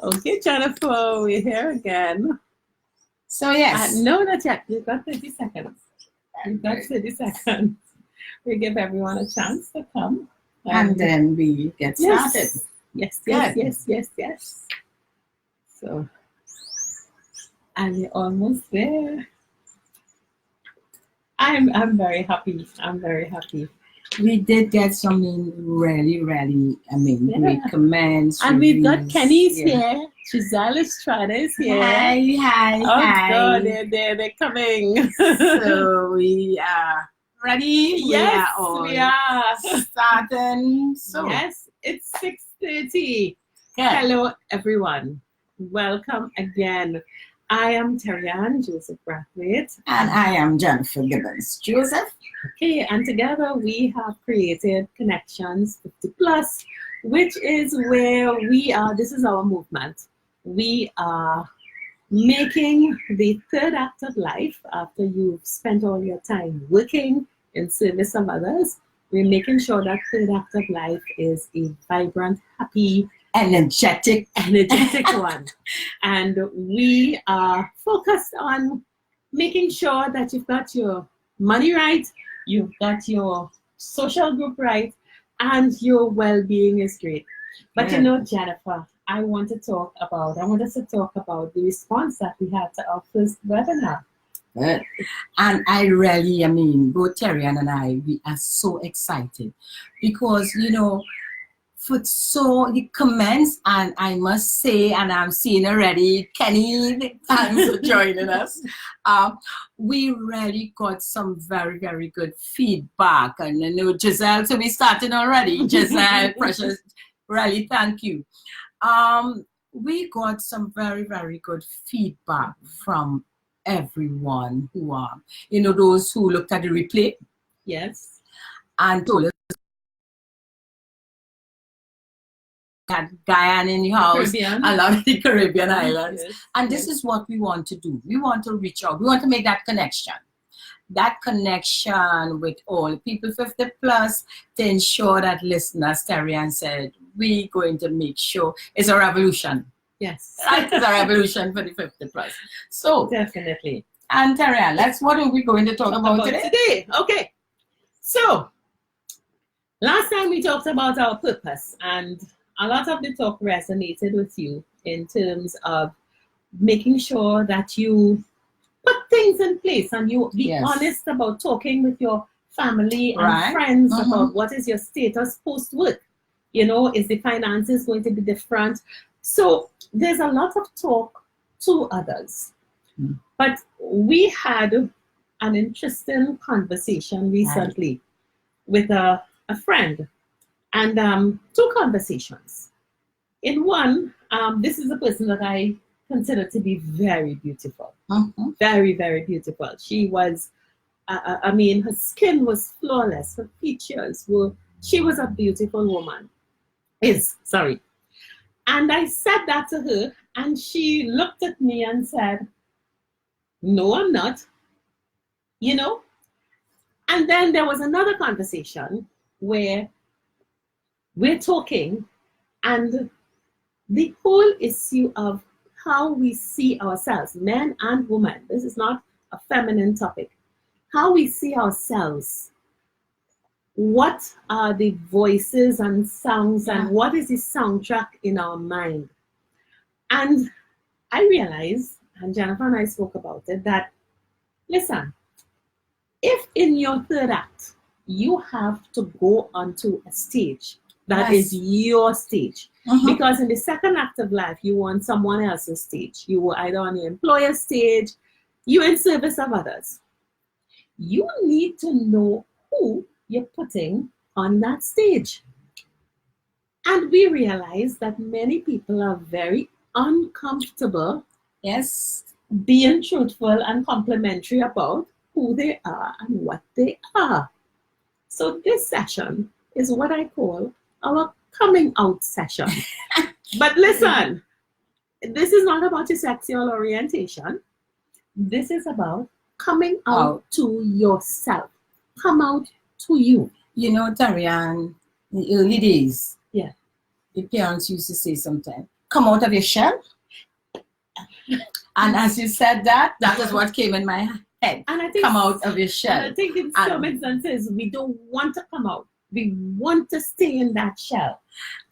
Okay, Jennifer, we're here again. So yes. No, not yet. You've got 30 seconds. You've got 30 seconds. We give everyone a chance to come. And then we get started. Yes. So, and we're almost there. I'm very happy. I'm very happy. We did get some really, great comments. And we've got Kenny's here. Giselle Estrada is here. Hi. God, they're coming. So we are ready. Yes, we are. Starting. So yes, it's 6:30. Okay. Hello, everyone. Welcome again. I am Terri-Ann Joseph Brathwaite. And I am Jennifer Gibbons Joseph. Okay, and together we have created Conec-Tions 50+, which is where we are. This is our movement. We are making the third act of life after you've spent all your time working in service of others. We're making sure that third act of life is a vibrant, happy, energetic one. And we are focused on making sure that you've got your money right, you've got your social group right, and your well-being is great. But you know, Jennifer, I want us to talk about the response that we had to our first webinar. Good. And I really, both Terri-Ann and I, we are so excited because, for so the comments, and I must say, and I'm seeing already, Kenny, thanks for joining us. We really got some very, very good feedback. And I know Giselle, so we started already. Giselle, precious, really thank you. We got some very, very good feedback from everyone who are, those who looked at the replay. Yes. And told us at Guyana in the house, a lot of the Caribbean islands. Yes. And this is what we want to do. We want to reach out. We want to make that connection. That connection with all people 50+ to ensure that listeners, Terri-Ann said, we're going to make sure it's a revolution. Yes. It's a revolution for the 50+. So definitely. And Terri-Ann, what are we going to talk about today? Okay. So last time we talked about our purpose, and a lot of the talk resonated with you in terms of making sure that you put things in place and you be honest about talking with your family and friends about what is your status post-work. Is the finances going to be different? So there's a lot of talk to others. But we had an interesting conversation recently with a friend. And two conversations. In one, this is a person that I consider to be very beautiful. Very, very beautiful. She was, her skin was flawless. Her features were, she was a beautiful woman. And I said that to her, and she looked at me and said, no, I'm not. And then there was another conversation where we're talking, and the whole issue of how we see ourselves, men and women, this is not a feminine topic, how we see ourselves, what are the voices and sounds and what is the soundtrack in our mind. And I realized, and Jennifer and I spoke about it, that, listen, if in your third act, you have to go onto a stage, that is your stage. Because in the second act of life, you want someone else's stage. You were either on your employer's stage, you're in service of others. You need to know who you're putting on that stage. And we realize that many people are very uncomfortable being truthful and complimentary about who they are and what they are. So this session is what I call our coming out session. But listen, this is not about your sexual orientation. This is about coming out to yourself. Come out to you. Terri-Ann, in the early days, your parents used to say sometimes, come out of your shell. And as you said that is what came in my head. And I think, come out of your shell. And I think in some instances, we don't want to come out. We want to stay in that shell.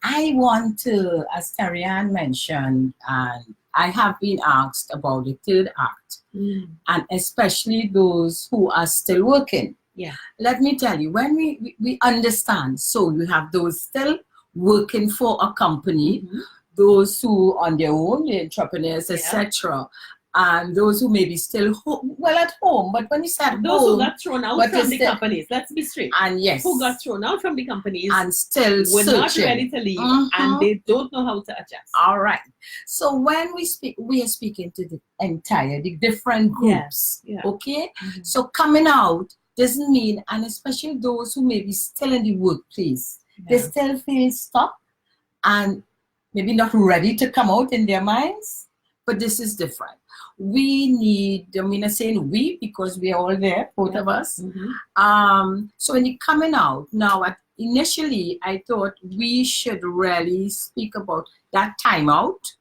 I want to, as Terri-Ann mentioned, and I have been asked about the third act, and especially those who are still working. Yeah. Let me tell you, when we understand, so you have those still working for a company, those who on their own, the entrepreneurs, etc., and those who may be still at home, but when you said those home, who got thrown out from the companies, let's be straight. And yes, who got thrown out from the companies and still were searching. Not ready to leave, and they don't know how to adjust. All right. So when we speak, we are speaking to the different groups. Okay. So coming out doesn't mean, and especially those who may be still in the workplace, they still feel stuck and maybe not ready to come out in their minds. But this is different. We need, I'm not saying we, because we are all there, both of us. So when you're coming out, now initially I thought we should really speak about that time out.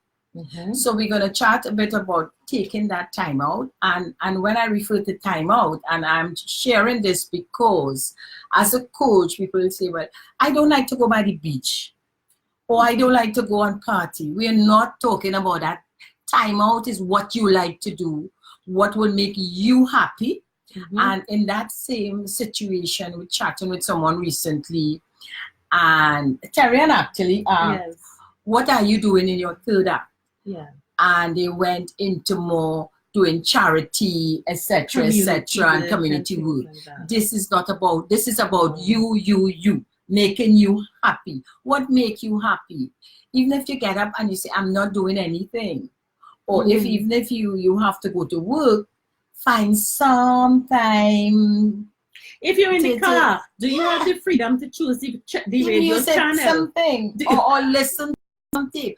So we're going to chat a bit about taking that time out. And when I refer to time out, and I'm sharing this because as a coach, people say, well, I don't like to go by the beach, or I don't like to go on party. We're not talking about that. Time out is what you like to do, what will make you happy. And in that same situation, we're chatting with someone recently, and Terri-Ann actually asked, what are you doing in your third act? And they went into more doing charity, etc., and community work. Like this is not about, this is about you, making you happy. What make you happy? Even if you get up and you say, I'm not doing anything. Or even if you have to go to work, find some time. If you're in the car, do you have the freedom to choose the radio channel? Something or listen to something.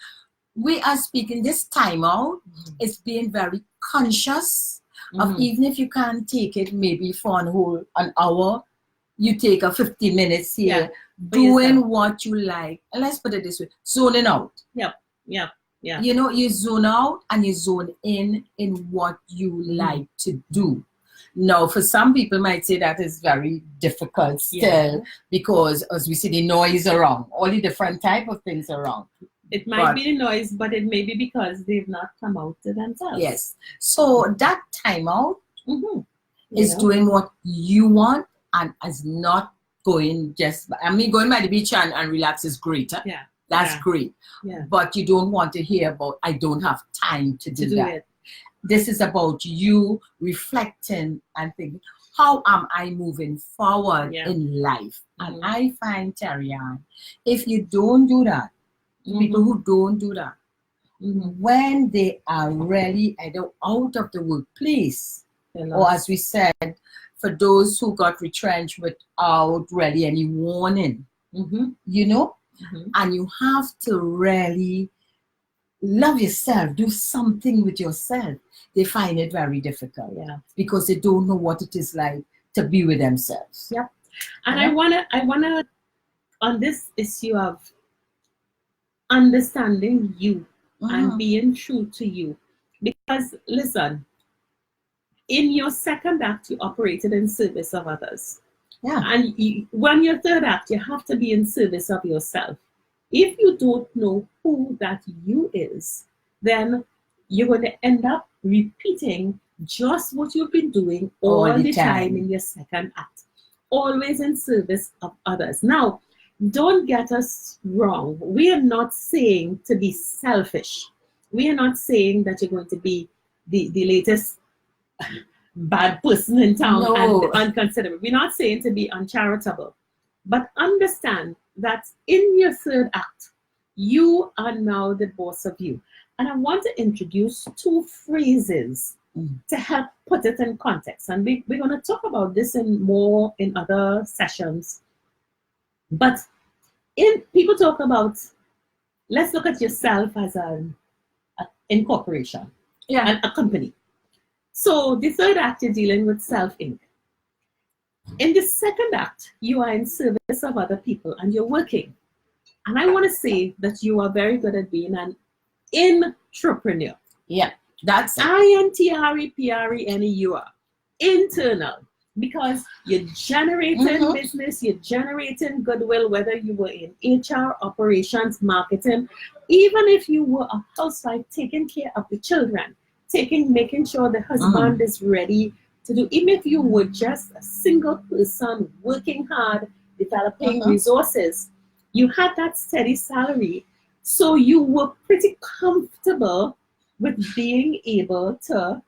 We are speaking this time out. It's being very conscious of, even if you can't take it maybe for an hour, you take a 15 minutes here, doing what you like. And let's put it this way, zoning out. Yeah. You know, you zone out and you zone in what you like to do. Now, for some people might say that is very difficult still because, as we see, the noise around, all the different type of things around. It might be the noise, but it may be because they've not come out to themselves. Yes. So that time out is doing what you want and is not going going by the beach and relax is great. Huh? That's great. But you don't want to hear about, I don't have time to do that. This is about you reflecting and thinking, how am I moving forward in life? And I find, Terri-Ann, if you don't do that, people who don't do that, when they are really either out of the workplace, or as we said, for those who got retrenched without really any warning, you know, and you have to really love yourself, do something with yourself. They find it very difficult because they don't know what it is like to be with themselves. And I wanna on this issue of understanding you and being true to you, because listen, in your second act you operated in service of others. And when your third act, you have to be in service of yourself. If you don't know who that you is, then you're going to end up repeating just what you've been doing all the time in your second act, always in service of others. Now, don't get us wrong. We are not saying to be selfish. We are not saying that you're going to be the latest bad person in town and unconsiderate. We're not saying to be uncharitable, but understand that in your third act, you are now the boss of you. And I want to introduce two phrases to help put it in context. And we're going to talk about this in other sessions. But people talk about, let's look at yourself as an incorporation, a company. So the third act, you're dealing with self-Inc. In the second act, you are in service of other people and you're working. And I want to say that you are very good at being an entrepreneur. Yeah, that's it. INTREPRENEUR. Internal. Because you're generating business, you're generating goodwill, whether you were in HR, operations, marketing, even if you were a housewife taking care of the children, making sure the husband is ready to do, even if you were just a single person working hard, developing resources, you had that steady salary. So you were pretty comfortable with being able to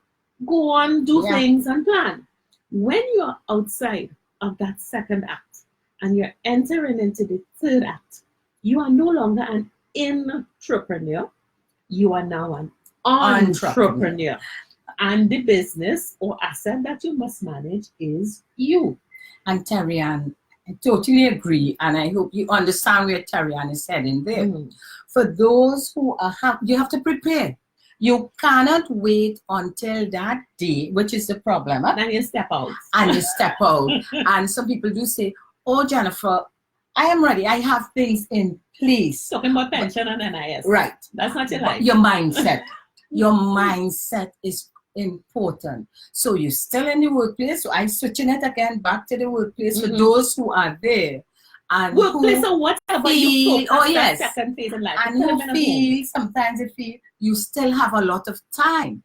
go on, do things and plan. When you're outside of that second act and you're entering into the third act, you are no longer an entrepreneur, you are now an entrepreneur. And the business or asset that you must manage is you. And Terri-Ann, I totally agree, and I hope you understand where Terri-Ann is heading there. For those who are you have to prepare. You cannot wait until that day, which is the problem. And then you step out. And you step out. And some people do say, oh, Jennifer, I am ready. I have things in place. Talking about pension and NIS. Right. That's not your life. Your mindset. Your mindset is important. So you're still in the workplace. So I'm switching it again back to the workplace for those who are there. And workplace or whatever you focus that second phase in life. And who sometimes you feel you still have a lot of time.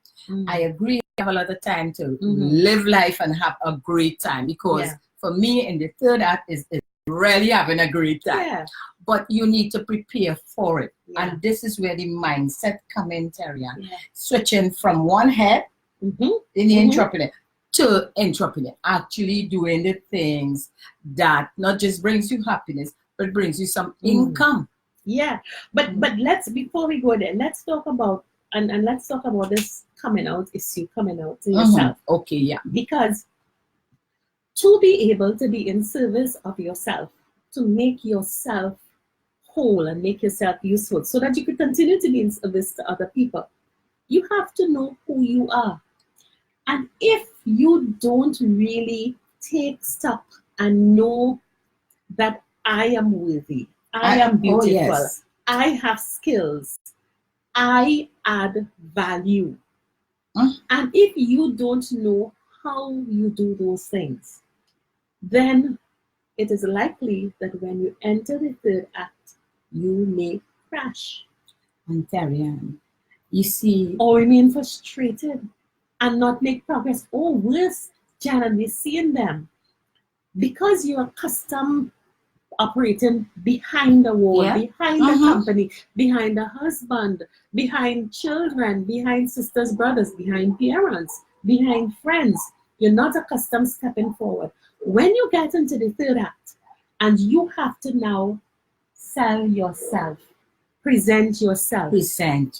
I agree, you have a lot of time to live life and have a great time, because for me in the third act is really having a great time. But you need to prepare for it. And this is where the mindset come in, Terri-Ann. Switching from one head in the entrepreneur to entrepreneur, actually doing the things that not just brings you happiness, but brings you some income. Yeah, but let's, before we go there, let's talk about and let's talk about this coming out issue, coming out to yourself. Okay, yeah. Because to be able to be in service of yourself, to make yourself whole and make yourself useful, so that you could continue to be in service to other people, you have to know who you are. And if you don't really take stock and know that I am worthy, I am beautiful, I have skills, I add value. And if you don't know how you do those things, then it is likely that when you enter the third act, you may crash. And Terri-Ann, you see, or remain frustrated and not make progress, or worse, Janet, we're seeing them because you're accustomed operating behind the wall, behind the company, behind the husband, behind children, behind sisters, brothers, behind parents, behind friends. You're not accustomed stepping forward. When you get into the third act and you have to now sell yourself, present yourself,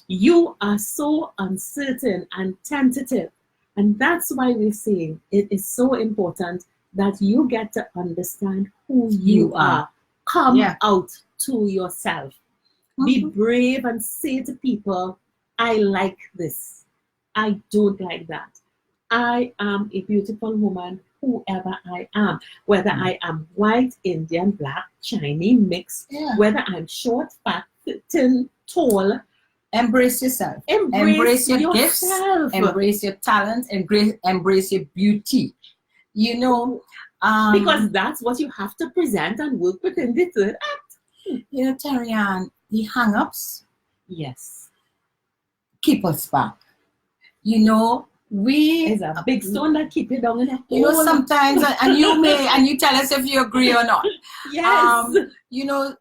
you are so uncertain and tentative. And that's why we're saying it is so important that you get to understand who you are. Come out to yourself. Be brave and say to people, I like this. I don't like that. I am a beautiful woman, whoever I am. Whether I am white, Indian, black, Chinese, mixed, whether I'm short, fat, thin, tall. Embrace yourself. Embrace your gifts. Embrace your talents. Embrace your beauty. You know, because that's what you have to present and work with in the third act. You know, Terri-Ann, the hang-ups, keep us back. You know, it's a big stone that keep you down in a hole. You know, sometimes, and you tell us if you agree or not. Yes. You know,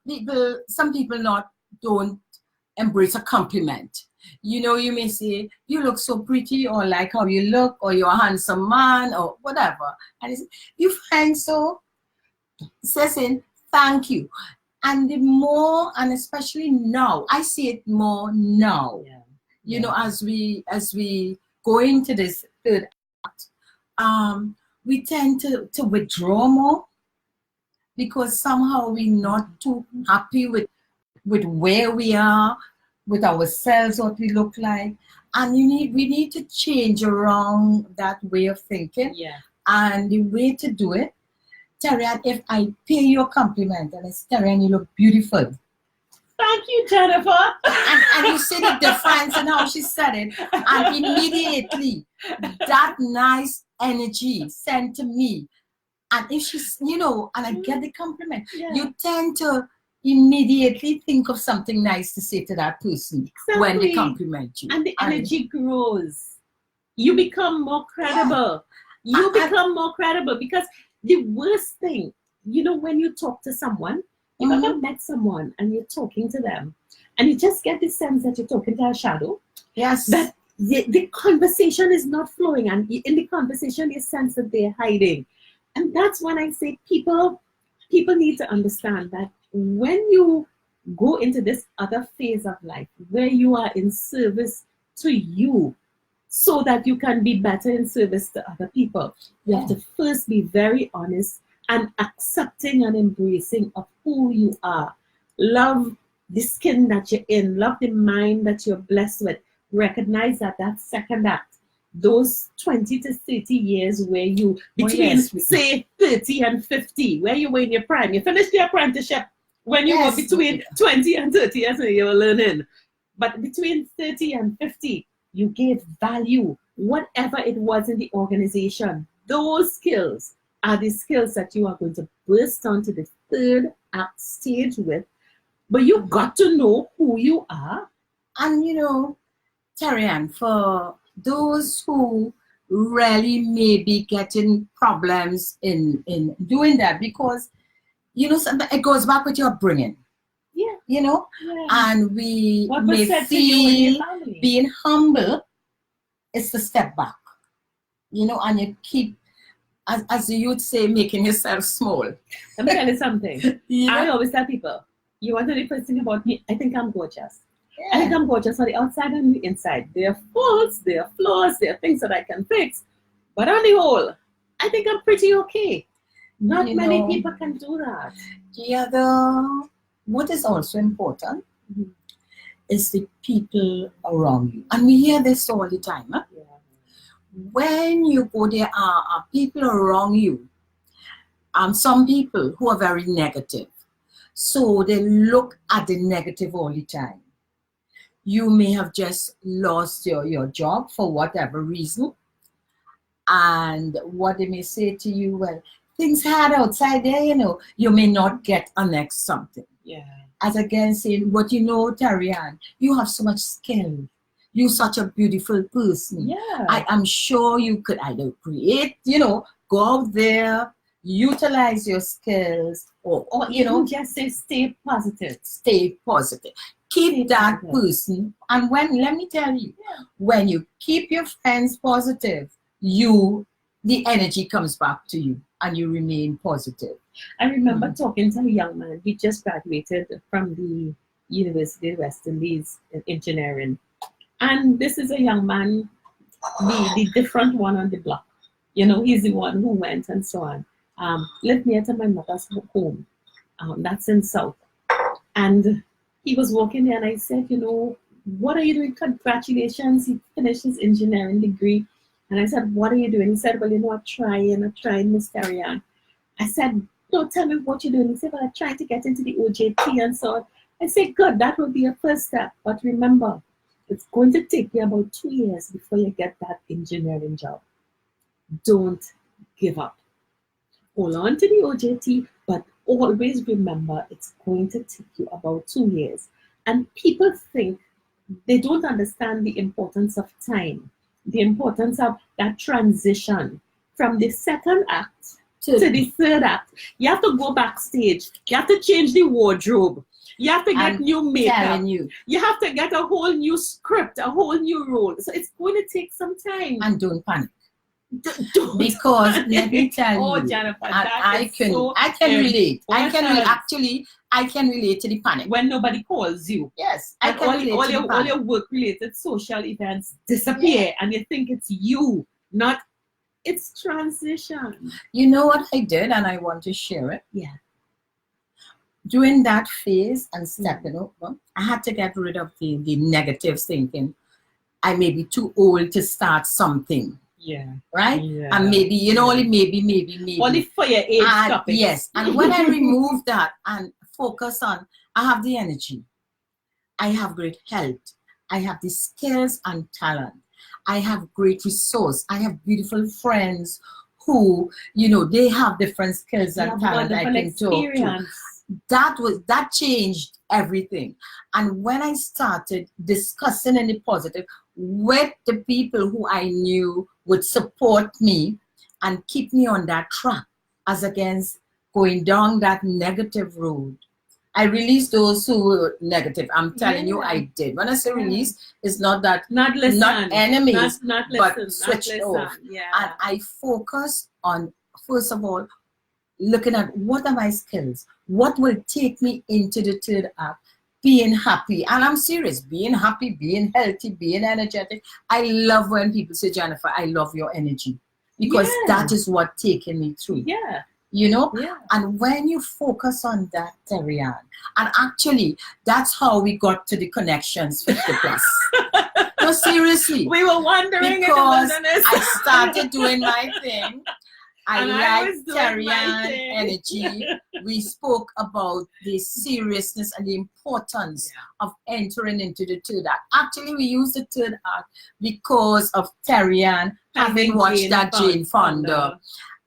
some people don't embrace a compliment. You know, you may say, you look so pretty, or like how you look, or you're a handsome man, or whatever. And you find so, saying thank you. And the more, and especially now, I see it more now. You know, as we go into this third act, we tend to withdraw more, because somehow we're not too happy with where we are, with ourselves, what we look like. And we need to change around that way of thinking. And the way to do it, Terri-Ann, if I pay you a compliment and it's Terri-Ann, you look beautiful, Thank you, Jennifer. And you see the difference in how she said it. And immediately, that nice energy sent to me. And if she's, you know, and I get the compliment, Yeah. you tend to immediately think of something nice to say to that person when they Exactly. compliment you. And the energy grows. You become more credible. You become more credible, because the worst thing, you know, when you talk to someone, you've ever met someone and you're talking to them and you just get the sense that you're talking to a shadow. Yes. That the conversation is not flowing, and in the conversation you sense that they're hiding. And that's when I say people need to understand that when you go into this other phase of life where you are in service to you, so that you can be better in service to other people, you have to first be very honest and accepting and embracing of who you are. Love the skin that you're in, love the mind that you're blessed with. Recognize that second act, those 20 to 30 years where you, between say 30 and 50, where you were in your prime, you finished your apprenticeship when you were between 20 and 30 years and you were learning. But between 30 and 50, you gave value, whatever it was in the organization. Those skills are the skills that you are going to burst onto the third act stage with. But you've got to know who you are. And you know, Terri-Ann, for those who really may be getting problems in doing that, because, you know, it goes back with your upbringing. Yeah. You know, and we what may was feel being humble is to step back, you know, and you keep, as the youth say, making yourself small. Let me tell you something. Yeah. I always tell people, you want to know the first thing about me? I think I'm gorgeous. I think I'm gorgeous on the outside and the inside. There are faults, there are flaws, there are things that I can fix. But on the whole, I think I'm pretty okay. Not many people can do that. Yeah, what is also important is the people around you. And we hear this all the time. Huh? Yeah. When you go, there are people around you. Some people who are very negative. So they look at the negative all the time. You may have just lost your job for whatever reason. And what they may say to you, well, things hard outside there, you know, you may not get a next something. Yeah. As again saying, but you know, Terri-Ann, you have so much skill. You're such a beautiful person. Yeah. I am sure you could either create, you know, go out there, utilize your skills, or you know, just say stay positive. Stay positive. Keep that person. And let me tell you, when you keep your friends positive, the energy comes back to you and you remain positive. I remember talking to a young man. He just graduated from the University of West Indies in engineering. And this is a young man, the different one on the block. You know, he's the one who went and so on. Lived near to my mother's home. That's in South. And he was walking there and I said, you know, what are you doing? Congratulations. He finished his engineering degree. And I said, what are you doing? He said, well, you know, I'm trying, Miss Terri-Ann. I said, no, tell me what you're doing. He said, well, I'm trying to get into the OJT and so on. I said, good, that will be a first step. But remember, it's going to take you about 2 years before you get that engineering job. Don't give up. Hold on to the OJT, but always remember it's going to take you about 2 years. And people think they don't understand the importance of time, the importance of that transition from the second act to the third act. You have to go backstage. You have to change the wardrobe. You have to get new makeup. You have to get a whole new script, a whole new role. So it's going to take some time. And don't panic. Because let me tell you, Jennifer, I can relate. I can relate to the panic. When nobody calls you. Yes. All your work-related social events disappear and you think it's you, not it's transition. You know what I did and I want to share it? Yeah. During that phase and stepping over, I had to get rid of the negative thinking. I may be too old to start something. Yeah. Right? Yeah. And maybe, you know, only maybe. Only for your age topics. Yes. And when I remove that and focus on, I have the energy. I have great health. I have the skills and talent. I have great resource. I have beautiful friends who, you know, they have different skills and talent I can talk to. That changed everything. And when I started discussing in the positive with the people who I knew would support me and keep me on that track, as against going down that negative road, I released those who were negative. I'm telling you, I did. When I say release, it's not that not enemies, not but switched off. Yeah. And I focus on, first of all, looking at what are my skills, what will take me into the third act, being happy. And I'm serious, being happy, being healthy, being energetic. I love when people say, Jennifer, I love your energy, because that is what taken me through. Yeah. You know, yeah. And when you focus on that, Terri-Ann, and actually that's how we got to the Conec-Tions 50 plus. No, seriously. We were wondering because I started doing my thing. I liked Terri-Ann energy. We spoke about the seriousness and the importance of entering into the third act. Actually, we used the third act because of Terri-Ann having watched that Jane Fonda.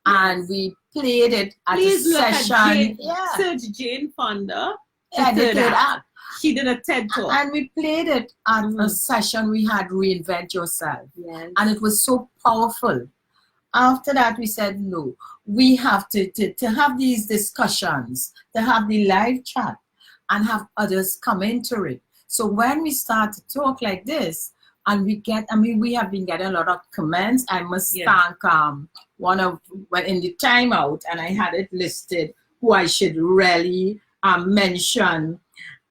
And we played it at a session. Search Jane Fonda. The third act. She did a TED talk. And we played it at a session we had, Reinvent Yourself. Yes. And it was so powerful. After that, we said, no, we have to have these discussions, to have the live chat and have others come into it. So when we start to talk like this, and we have been getting a lot of comments. I must thank one of, in the timeout, and I had it listed, who I should really mention,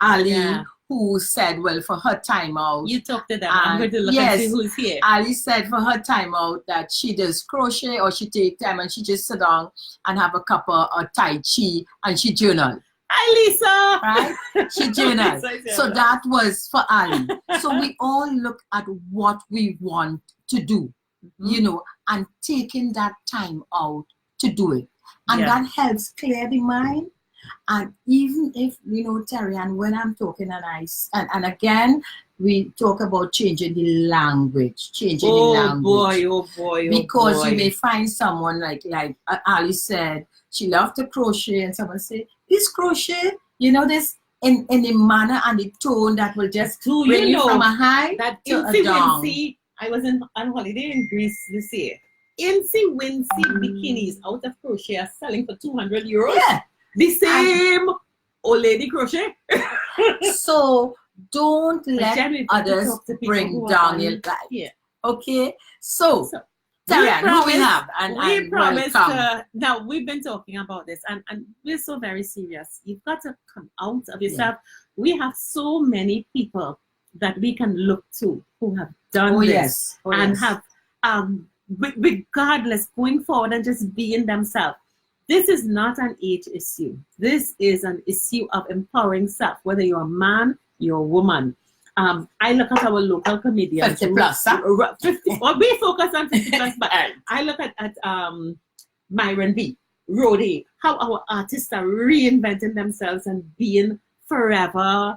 Ali, who said, well, for her timeout. You talked to them. I'm going to look and see who's here. Ali said for her timeout that she does crochet, or she take time and she just sit down and have a cup of Tai Chi and she journal. Hi, Lisa. Right? She journaled. So that was for Ali. So we all look at what we want to do, you know, and taking that time out to do it. And that helps clear the mind. And even if, you know, Terri-Ann, when I'm talking and again, we talk about changing the language, Oh boy. Because you may find someone like Ali said, she loved to crochet, and someone say, this crochet, you know, this in a manner and the tone that will just bring you from a high to a down. I was on holiday in Greece this year. Incy Wincy bikinis out of crochet are selling for €200. Yeah. The same old lady crochet. So don't let others bring down your life. Yeah. Okay. So Terri-Ann, who we have? We promised. Now we've been talking about this, and we're so very serious. You've got to come out of yourself. We have so many people that we can look to who have done this and have, regardless, going forward and just being themselves. This is not an age issue. This is an issue of empowering self, whether you're a man, you're a woman. I look at our local comedians. 50 plus, huh? 50, well, we focus on 50 plus, but I look at Myron B, Rhodey, how our artists are reinventing themselves and being forever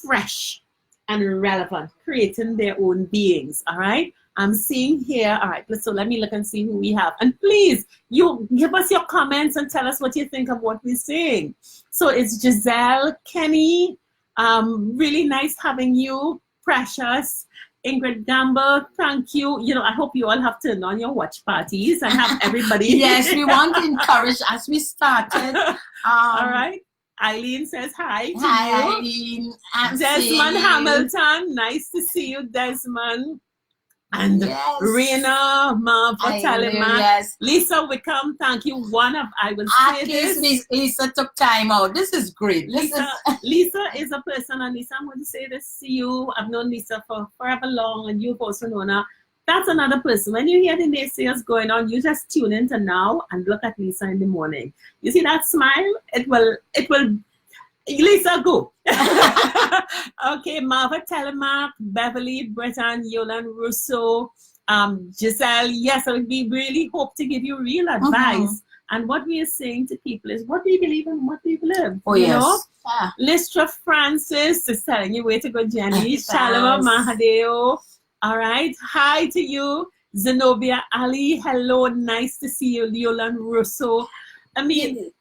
fresh and relevant, creating their own beings, all right? I'm seeing here, all right, so let me look and see who we have. And please, you give us your comments and tell us what you think of what we're saying. So it's Giselle, Kenny, really nice having you, Precious, Ingrid Gamble, thank you. You know, I hope you all have turned on your watch parties and have everybody. Yes, we want to encourage as we started. All right. Eileen says hi to hi, you. Eileen. Desmond Hamilton, nice to see you, Desmond. And Rena, Marva Talima, Lisa Wickham, thank you. I will say this. Lisa took time out. This is great. Lisa is a person, and Lisa, I'm going to say this to you. I've known Lisa for forever long, and you've also known her. That's another person. When you hear the naysayers going on, you just tune into now and look at Lisa in the morning. You see that smile? It will. Lisa, go. Okay, Marva Telemark, Beverly, Breton, Yolan Russo, Giselle. Yes, we really hope to give you real advice And what we are saying to people is what we believe and what we live. Oh, you yes. know? Ah. Listra Francis is telling you where to go, Jenny. Shalom Mahadeo. All right. Hi to you. Zenobia Ali. Hello. Nice to see you. Leolan Russo. I mean,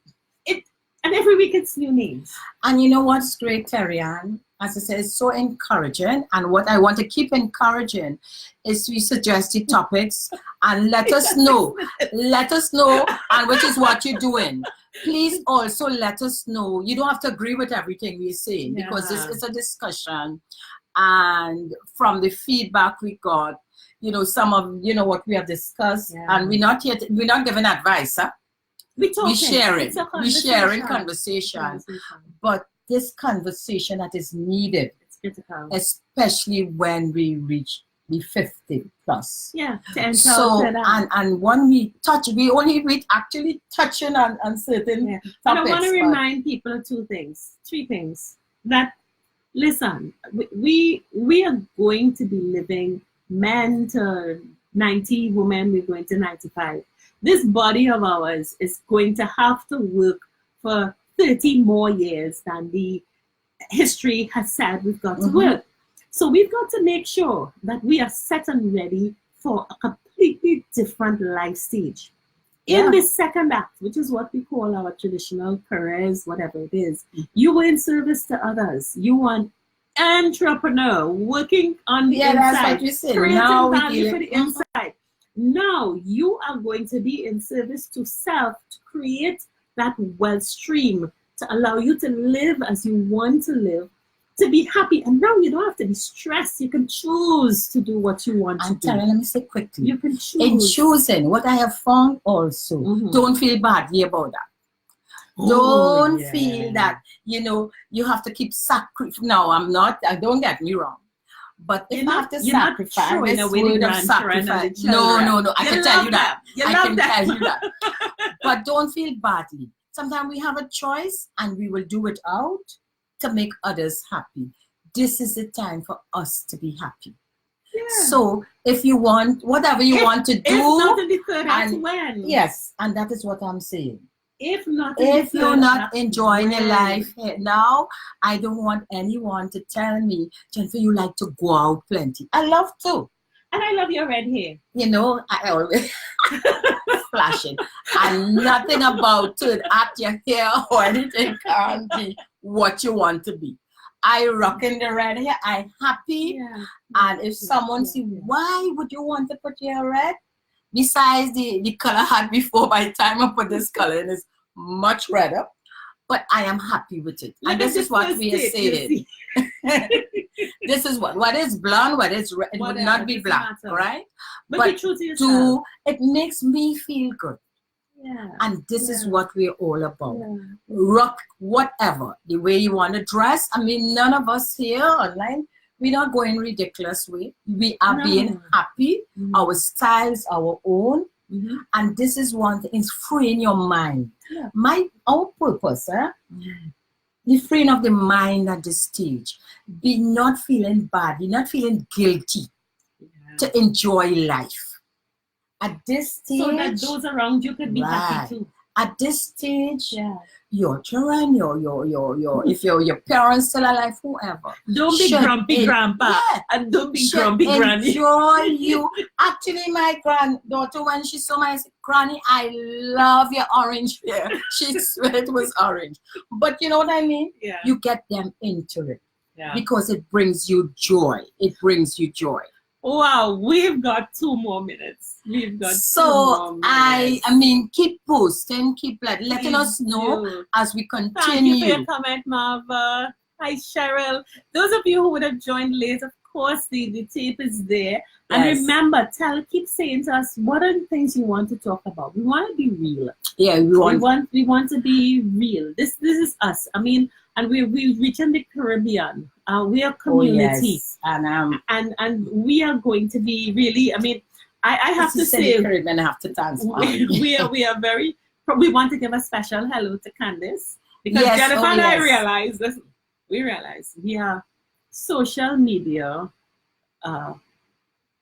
and every week it's new names. And you know what's great, Terri-Ann? As I said, it's so encouraging. And what I want to keep encouraging is we suggest the topics and let us know. Let us know, and which is what you're doing. Please also let us know. You don't have to agree with everything we're saying, because this is a discussion. And from the feedback we got, you know, some of, you know, what we have discussed, and we're not giving advice, huh? We're sharing conversation. But this conversation that is needed, especially when we reach the 50 plus. Yeah. So and when we actually touching on certain topics. But I want to remind people of three things. That listen, we are going to be living, men to 90, women we're going to 95. This body of ours is going to have to work for 30 more years than the history has said we've got to work. So we've got to make sure that we are set and ready for a completely different life stage. In the second act, which is what we call our traditional careers, whatever it is, you were in service to others. You want entrepreneur working on the inside. That's what you said. Creating value for the inside. Now you are going to be in service to self to create that wealth stream to allow you to live as you want to live, to be happy. And now you don't have to be stressed. You can choose to do what you want to do. Terri, let me say quickly. You can choose. In choosing, what I have found also, don't feel badly about that. Don't feel that, you know, you have to keep sacrificing. No, don't get me wrong. But if I have to sacrifice this word of sacrifice, no, I can tell you that. Tell you that. But don't feel badly. Sometimes we have a choice and we will do it out to make others happy. This is the time for us to be happy. Yeah. So if you want, whatever you want to do. If not in the third act, when? Yes, and that is what I'm saying. If you're not enjoying your life now, I don't want anyone to tell me, Jennifer, you like to go out plenty. I love to. And I love your red hair. You know, I always flashing. And nothing about it at your hair or anything can be what you want to be. I rocking the red hair. I'm happy. Yeah. And if someone see, why would you want to put your hair red? Besides the color I had before, by the time I put this color in, it's much redder. But I am happy with it. And this is what we are saying. This is what is blonde, what is red, it would not be black, right? But be true to yourself. It makes me feel good. Yeah. And this is what we're all about. Yeah. Rock whatever, the way you want to dress. I mean, none of us here online, we're not going ridiculous way. We are being happy. Our styles, our own. And this is one thing, it's freeing your mind. Yeah. Our purpose, the freeing of the mind at this stage. Be not feeling bad, be not feeling guilty to enjoy life. At this stage, so that those around you could be happy too. At this stage, your children, if your parents still alive, whoever. Don't be grumpy grandpa and don't be grumpy granny. Enjoy you. Actually, my granddaughter, when she saw my granny, I love your orange hair. She swear it was orange. But you know what I mean? Yeah. You get them into it because it brings you joy. It brings you joy. Wow, we've got 2 more minutes. So I mean, keep posting, keep letting us know as we continue. Thank you for your comment, Marva. Hi, Cheryl. Those of you who would have joined late, of course, the tape is there. And remember, keep saying to us, what are the things you want to talk about? We want to be real. Yeah, we want to be real. This is us. I mean, and we're reaching the Caribbean. We are community, and we are going to be really. I mean, I have to say, Caribbean have to dance. We are very. We want to give a special hello to Candice because Jennifer and I realize this. We realize we are social media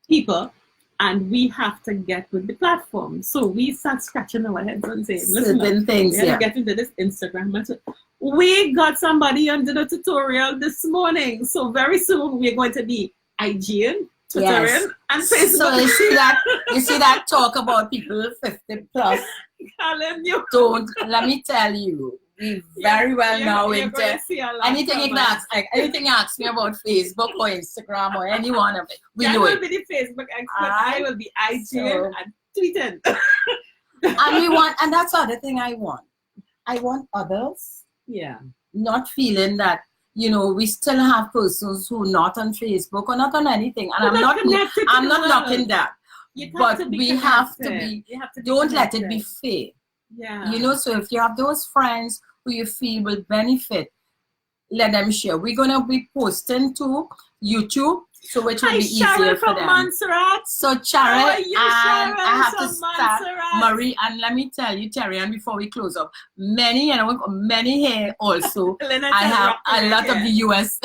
people and we have to get with the platform. So we start scratching our heads and saying, listen, certain things, we have to get into this Instagram. We got somebody under the tutorial this morning. So very soon we're going to be IGing, Twittering, and Facebook. So you see that talk about people 50 plus. Don't, let me tell you, we very well know into anything you ask me about Facebook or Instagram or any one of it. We know it. I will be the Facebook expert. I will be IGing and tweeting. And we want, and that's the other thing I want. I want others, not feeling that, you know, we still have persons who are not on Facebook or not on anything. And I'm not knocking that. But we have to be, don't let it be fair. Yeah. You know, so if you have those friends who you feel will benefit, let them share. We're going to be posting to YouTube, so which will be easier for them. Montserrat. So Sharon, and I have to start, Marie, and let me tell you, Terri-Ann, before we close up, many here also. I have a lot of the US,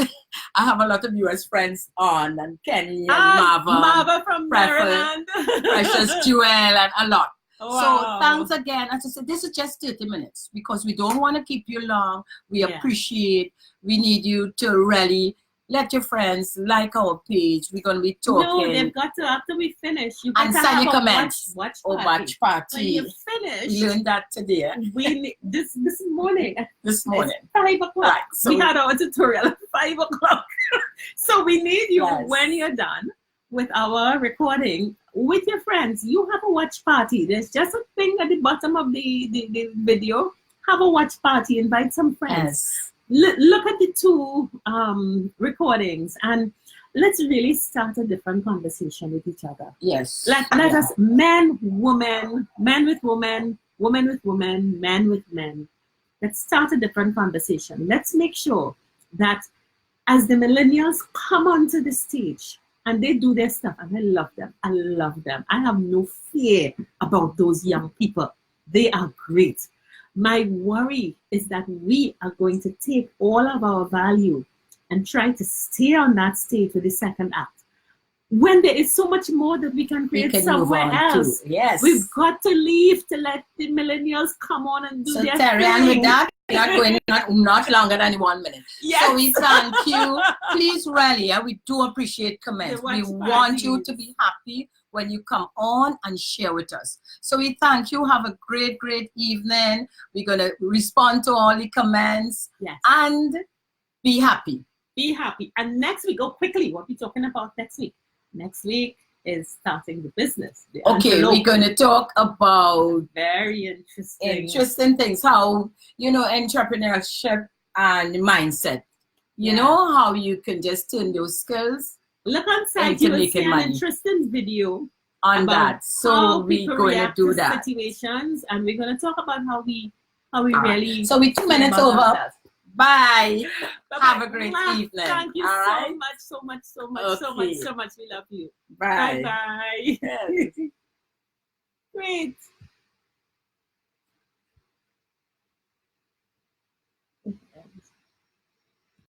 I have a lot of US friends on, and Kenny and Marva from Maryland, Precious Jewel, and a lot. Wow. So thanks again. As I said, this is just 30 minutes because we don't want to keep you long. We appreciate, we need you to really let your friends like our page. We're going to be talking. No, they've got to, after we finish, you and send your comments. Watch watch party. When you finish, we learned that today. We this morning. This morning. 5 o'clock. Right, so we had our tutorial at 5 o'clock. So we need you when you're done with our recording with your friends. You have a watch party. There's just a thing at the bottom of the video. Have a watch party. Invite some friends. Yes. Look at the two recordings and let's really start a different conversation with each other. Yes. Let us, men, women, men with women, women with women, men with men. Let's start a different conversation. Let's make sure that as the millennials come onto the stage and they do their stuff, and I love them. I love them. I have no fear about those young people. They are great. My worry is that we are going to take all of our value and try to stay on that stage for the second act. When there is so much more that we can create somewhere else. Yes. We've got to leave to let the millennials come on and do their Terri-Ann, thing. with that, not going not longer than 1 minute. Yes. So we thank you. Please really, we do appreciate comments. We want you to be happy when you come on and share with us. So we thank you. Have a great, great evening. We're going to respond to all the comments. Yes. And be happy. Be happy. And next week, quickly, what we're talking about next week? Next week is starting the business. Okay, we're going to talk about very interesting things. How, you know, entrepreneurship and mindset. You know, how you can just turn those skills. Look on site, you will see an interesting video on that. So we're going to do that. Situations, and we're going to talk about how we really. So we're 2 minutes over. Ourselves. Bye. Have a great evening. Thank you so much. We love you. Bye. Bye. Yes. Great.